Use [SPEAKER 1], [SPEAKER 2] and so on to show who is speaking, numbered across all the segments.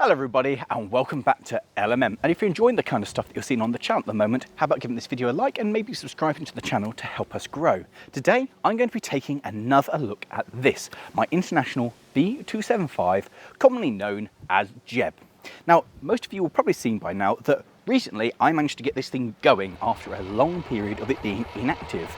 [SPEAKER 1] Hello everybody and welcome back to LMM. And if you're enjoying the kind of stuff that you're seeing on the channel at the moment, how about giving this video a like and maybe subscribing to the channel to help us grow. Today I'm going to be taking another look at this, my international B275, commonly known as Jeb. Now most of you will probably seen by now that recently I managed to get this thing going after a long period of it being inactive.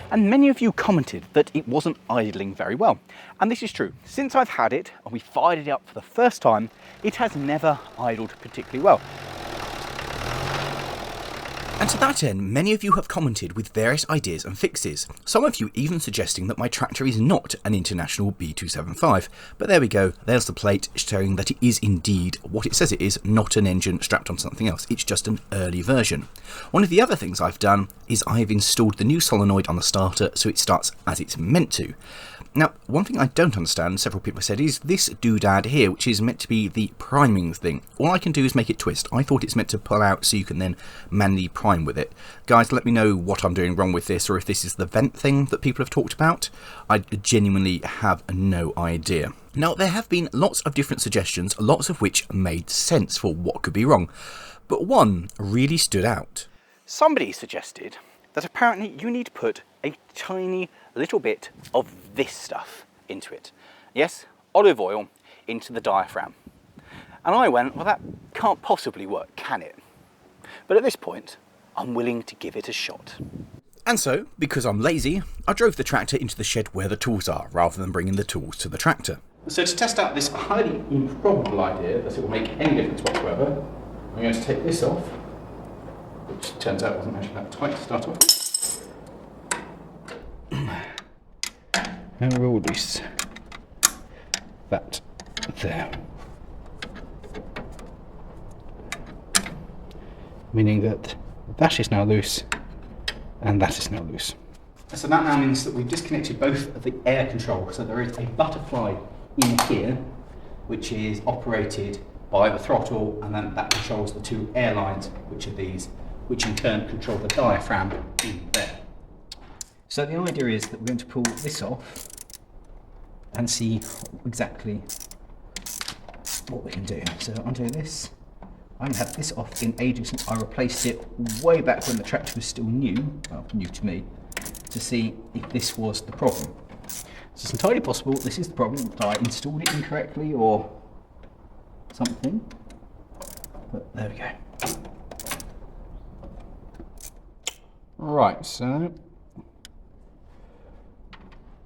[SPEAKER 1] And many of you commented that it wasn't idling very well. And this is true. Since I've had it and we fired it up for the first time, it has never idled particularly well. And to that end, many of you have commented with various ideas and fixes, some of you even suggesting that my tractor is not an international B275. But there we go, there's the plate showing that it is indeed what it says it is, not an engine strapped on something else, it's just an early version. One of the other things I've done is I've installed the new solenoid on the starter so it starts as it's meant to. Now, one thing I don't understand, several people have said, is this doodad here, which is meant to be the priming thing. All I can do is make it twist. I thought it's meant to pull out so you can then manually prime with it. Guys, let me know what I'm doing wrong with this, or if this is the vent thing that people have talked about. I genuinely have no idea. Now, there have been lots of different suggestions, lots of which made sense for what could be wrong. But one really stood out. Somebody suggested that apparently you need to put a tiny little bit of this stuff into it. Yes, olive oil into the diaphragm. And I went, well, that can't possibly work, can it? But at this point, I'm willing to give it a shot. And so, because I'm lazy, I drove the tractor into the shed where the tools are, rather than bringing the tools to the tractor. So to test out this highly improbable idea that it will make any difference whatsoever, I'm going to take this off, which turns out wasn't actually that tight to start off with. And we'll release that there. Meaning that that is now loose and that is now loose. So that now means that we've disconnected both of the air control. So there is a butterfly in here which is operated by the throttle, and then that controls the two air lines, which are these, which in turn control the diaphragm in there. So the idea is that we're going to pull this off and see exactly what we can do. So undo this. I haven't had this off in ages since I replaced it way back when the tractor was still new, well, new to me, to see if this was the problem. So it's entirely possible this is the problem, that I installed it incorrectly or something, but there we go. Right, so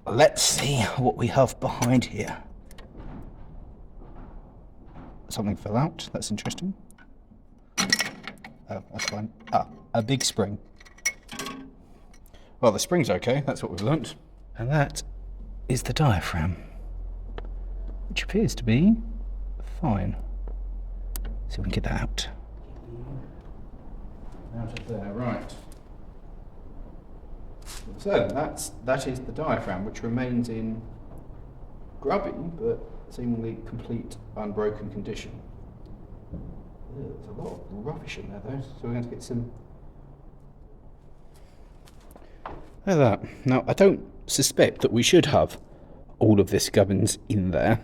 [SPEAKER 1] let's see what we have behind here. Something fell out, that's interesting. Oh, that's fine. Ah, a big spring. Well, the spring's okay, that's what we've learnt. And that is the diaphragm, which appears to be fine. So we can get that out. Out of there, right. So that is the diaphragm, which remains in grubby but seemingly complete unbroken condition. There's a lot of rubbish in there though, so we're going to get some. Look at that. Now I don't suspect that we should have all of this gubbins in there.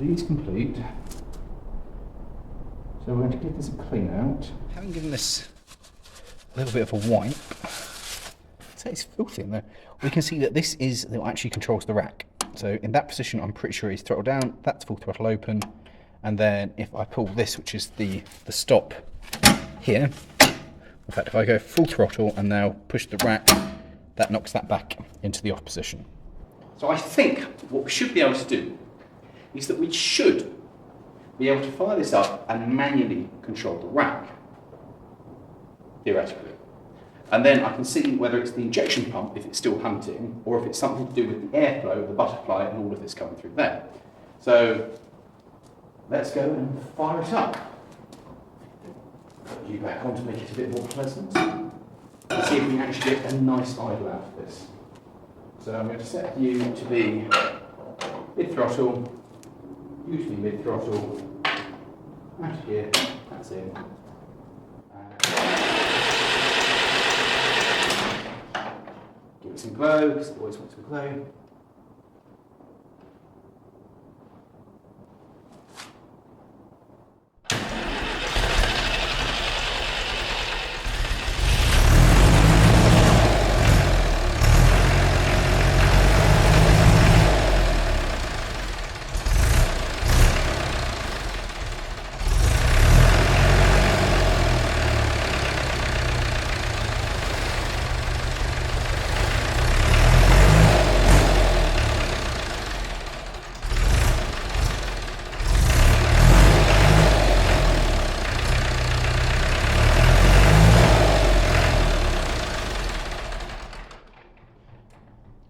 [SPEAKER 1] It is complete. So we're going to give this a clean out. Having given this a little bit of a wipe, it's filthy in there. We can see that this is what actually controls the rack. So in that position, I'm pretty sure it's throttle down, that's full throttle open. And then if I pull this, which is the stop here, in fact, if I go full throttle and now push the rack, that knocks that back into the off position. So I think what we should be able to do is that we should be able to fire this up and manually control the rack, theoretically. And then I can see whether it's the injection pump, if it's still hunting, or if it's something to do with the airflow, the butterfly, and all of this coming through there. So let's go and fire it up. Put you back on to make it a bit more pleasant. and see if we can actually get a nice idle out of this. So I'm going to set you to be mid-throttle, usually mid-throttle, out here, that's in. Give it some glow, because it always wants some glow.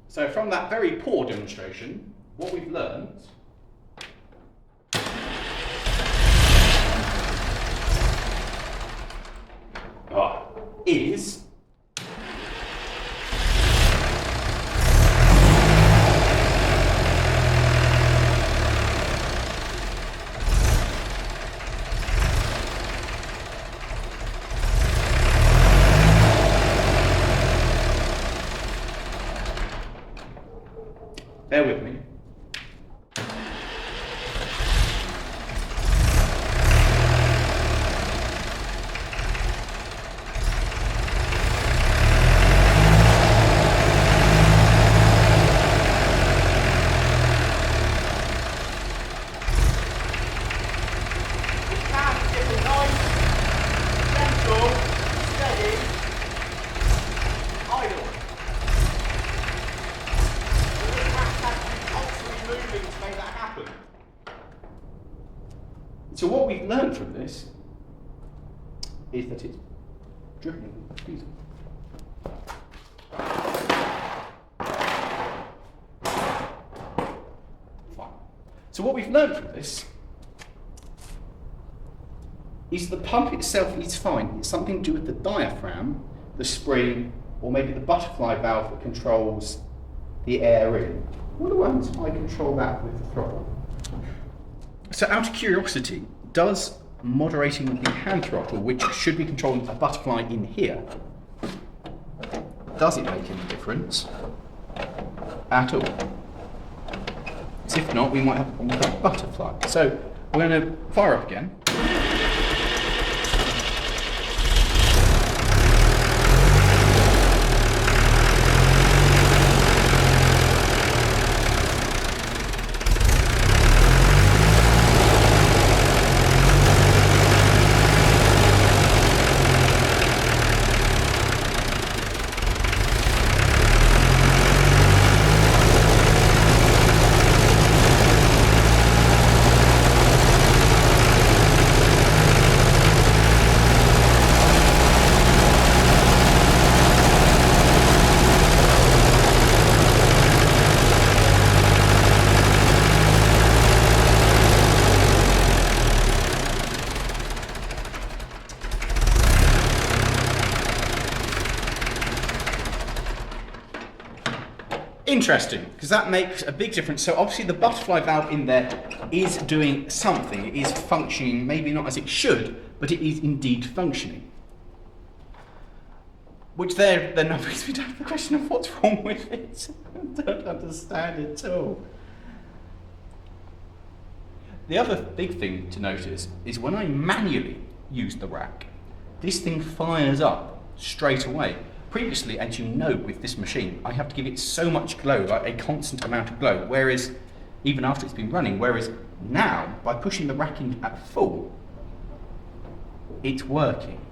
[SPEAKER 1] So from that very poor demonstration, what we've learned is bear with me. So what we've learned from this is that it's dripping. Excuse me. Fine. So what we've learned from this is the pump itself is fine. It's something to do with the diaphragm, the spring, or maybe the butterfly valve that controls the air in. What do I control that with the throttle? So out of curiosity, does moderating the hand throttle, which should be controlling a butterfly in here, does it make any difference at all? Because if not, we might have a butterfly. So we're going to fire up again. Interesting, because that makes a big difference. So obviously the butterfly valve in there is doing something. It is functioning, maybe not as it should, but it is indeed functioning. Which then makes me down to the question of what's wrong with it. I don't understand it at all. The other big thing to notice is when I manually use the rack, this thing fires up straight away. Previously, as you know, with this machine, I have to give it so much glow, like a constant amount of glow, whereas, even after it's been running, whereas now, by pushing the rack in at full, it's working.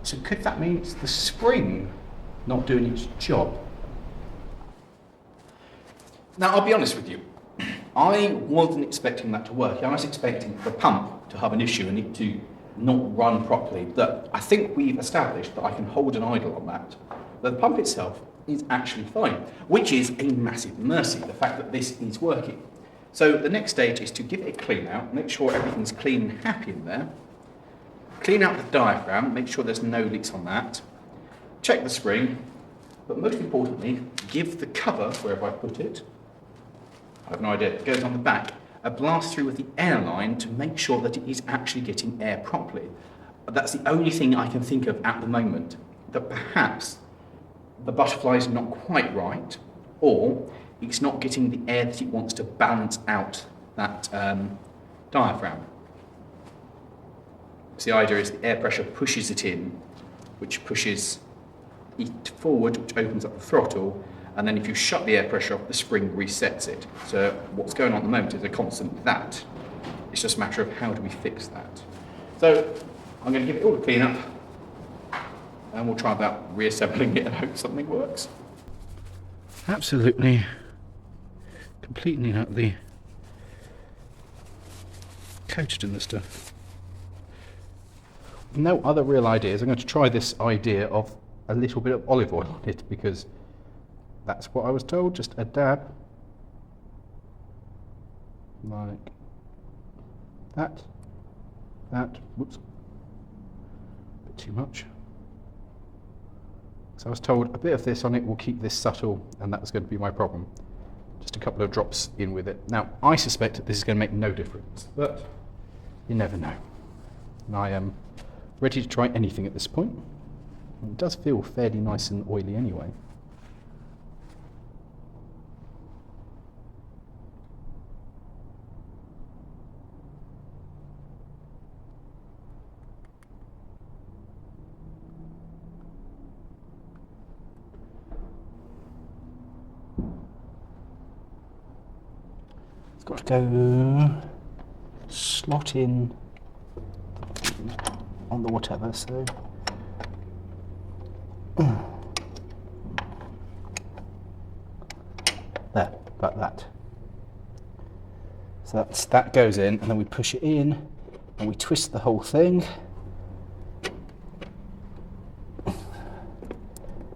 [SPEAKER 1] So could that mean it's the spring not doing its job? Now, I'll be honest with you. I wasn't expecting that to work. I was expecting the pump to have an issue and it to not run properly. That I think we've established that I can hold an idle on that. But the pump itself is actually fine, which is a massive mercy, the fact that this is working. So the next stage is to give it a clean out, make sure everything's clean and happy in there. Clean out the diaphragm, make sure there's no leaks on that. check the spring, but most importantly, give the cover, wherever I put it, I have no idea, it goes on the back, a blast through with the air line to make sure that it is actually getting air properly. That's the only thing I can think of at the moment, that perhaps the butterfly is not quite right, or it's not getting the air that it wants to balance out that diaphragm. So the idea is the air pressure pushes it in, which pushes it forward, which opens up the throttle, and then if you shut the air pressure off, the spring resets it. So what's going on at the moment is a constant that. It's just a matter of how do we fix that. So I'm going to give it all a clean up, and we'll try about reassembling it and hope something works. Absolutely, completely and utterly coated in this stuff. No other real ideas. I'm going to try this idea of a little bit of olive oil on it, because that's what I was told, just a dab, like that, whoops, a bit too much. So I was told a bit of this on it will keep this subtle, and that was going to be my problem. Just a couple of drops in with it. Now, I suspect that this is going to make no difference, but you never know. And I am ready to try anything at this point. It does feel fairly nice and oily anyway. It's got to go slot in on the whatever, so there, like that. So that goes in, and then we push it in and we twist the whole thing,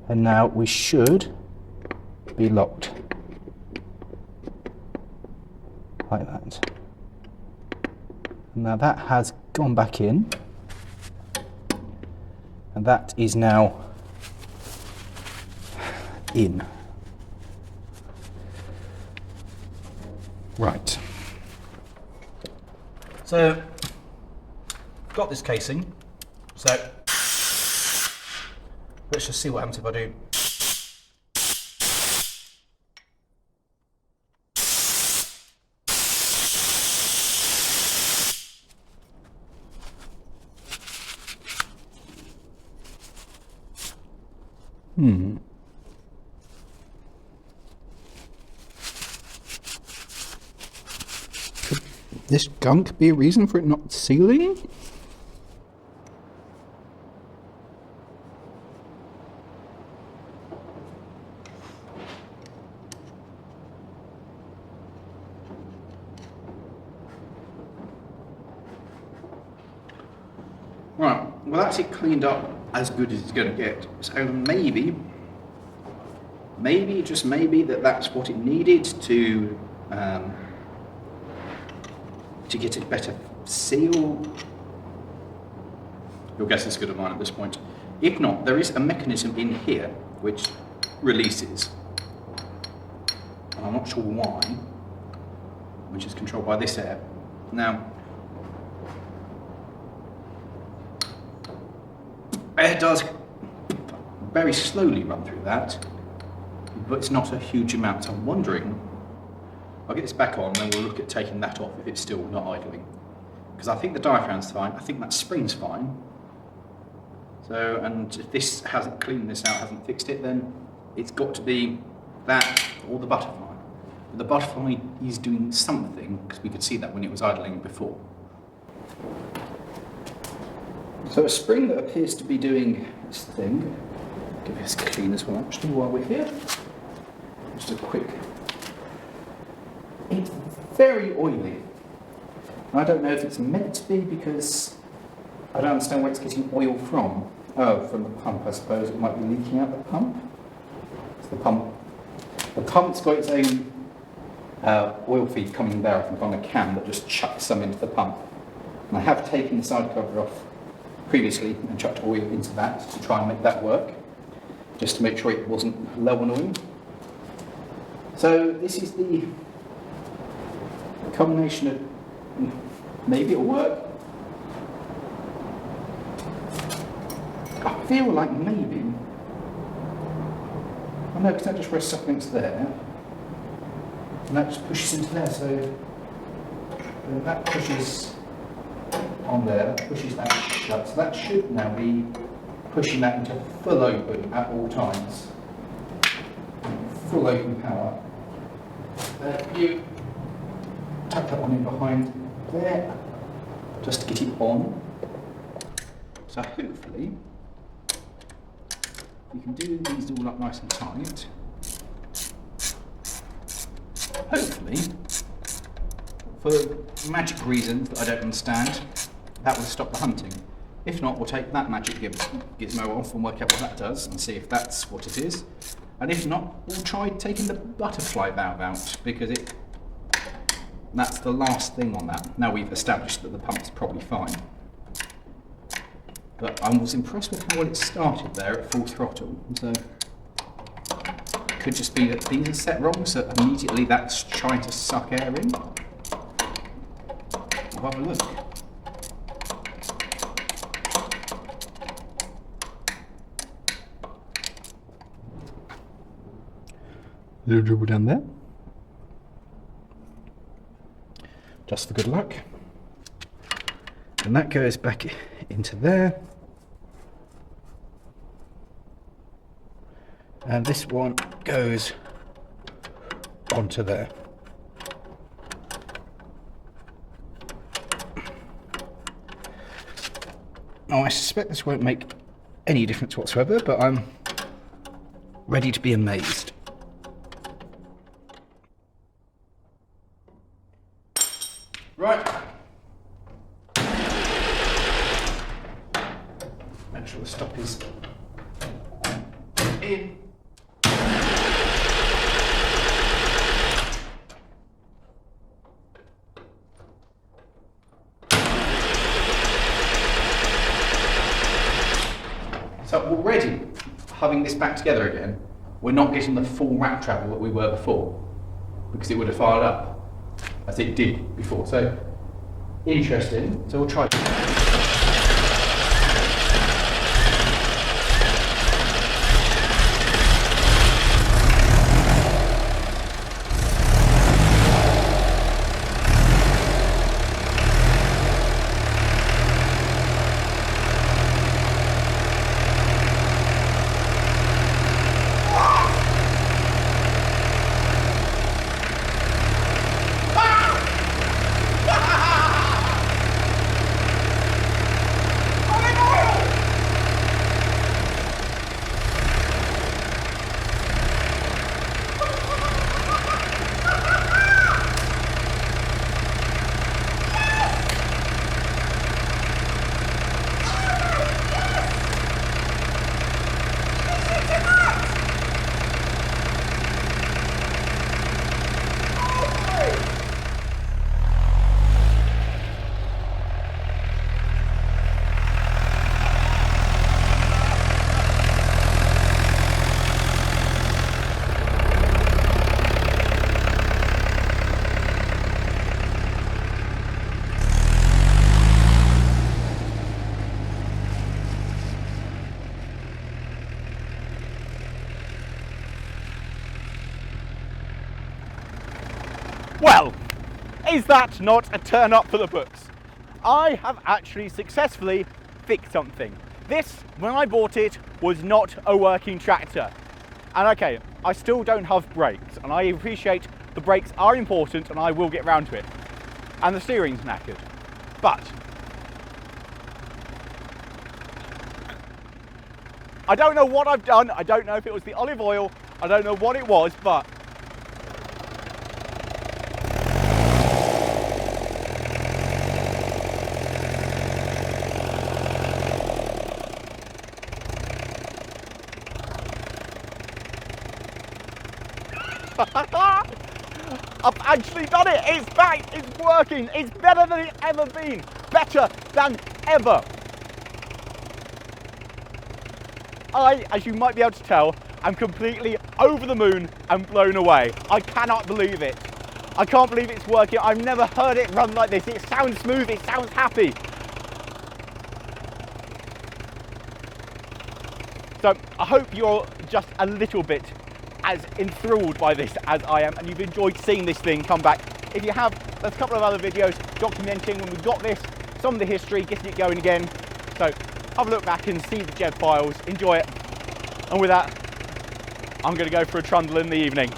[SPEAKER 1] and now we should be locked like that. Now that has gone back in, and that is now in. Right. So, got this casing. So, let's just see what happens if I do. Could this gunk be a reason for it not sealing? Right, well that's it cleaned up as good as it's going to get. So maybe, just maybe, that's what it needed to get a better seal. Your guess is as good as mine at this point. If not, there is a mechanism in here which releases, and I'm not sure why, which is controlled by this air. Now, air does very slowly run through that, but it's not a huge amount. So I'm wondering, I'll get this back on, and then we'll look at taking that off if it's still not idling. Because I think the diaphragm's fine, I think that spring's fine. So, and if this hasn't cleaned this out, hasn't fixed it, then it's got to be that or the butterfly. But the butterfly is doing something, because we could see that when it was idling before. So a spring that appears to be doing this thing, give this clean as well actually while we're here. Just a quick, it's very oily. I don't know if it's meant to be, because I don't understand where it's getting oil from. Oh, from the pump I suppose. It might be leaking out the pump. It's the pump. The pump's got its own oil feed coming there, I think, on a can that just chucks some into the pump. And I have taken the side cover off previously and chucked oil into that to try and make that work. just to make sure it wasn't low on oil. So this is the combination of, maybe it'll work. I feel like maybe. I know, because that just rests up against there, and that just pushes into there, so then that pushes on there, that pushes that shut, so that should now be pushing that into full open at all times. Full open power. You tap that one in behind there, just to get it on. So hopefully, you can do these all up nice and tight. Hopefully, for magic reasons that I don't understand, that will stop the hunting. If not, we'll take that magic gizmo off and work out what that does and see if that's what it is. And if not, we'll try taking the butterfly valve out, because that's the last thing on that. Now we've established that the pump's probably fine. But I was impressed with how well it started there at full throttle. So it could just be that these are set wrong, so immediately that's trying to suck air in. We'll have a look. Little dribble down there. Just for good luck. And that goes back into there. And this one goes onto there. Now I suspect this won't make any difference whatsoever, but I'm ready to be amazed. Right. Make sure the stop is in. So already, having this back together again, we're not getting the full rack travel that we were before, because it would have fired up as it did before. So interesting. So we'll try.
[SPEAKER 2] Well, is that not a turn up for the books? I have actually successfully fixed something. This, when I bought it, was not a working tractor. And okay, I still don't have brakes, and I appreciate the brakes are important and I will get round to it. And the steering's knackered. But I don't know what I've done. I don't know if it was the olive oil. I don't know what it was, but I've actually done it. It's back. It's working. It's better than it's ever been. Better than ever. I, as you might be able to tell, am completely over the moon and blown away. I cannot believe it. I can't believe it's working. I've never heard it run like this. It sounds smooth, it sounds happy. So I hope you're just a little bit as enthralled by this as I am, and you've enjoyed seeing this thing come back. If you have, there's a couple of other videos documenting when we got this, some of the history, getting it going again. So have a look back and see the Jeb files, enjoy it. And with that, I'm going to go for a trundle in the evening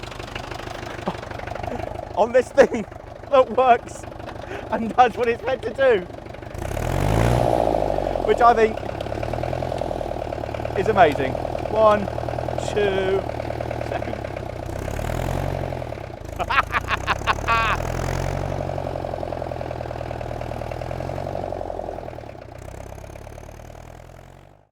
[SPEAKER 2] on this thing that works and does what it's meant to do, which I think is amazing. 1, 2, second.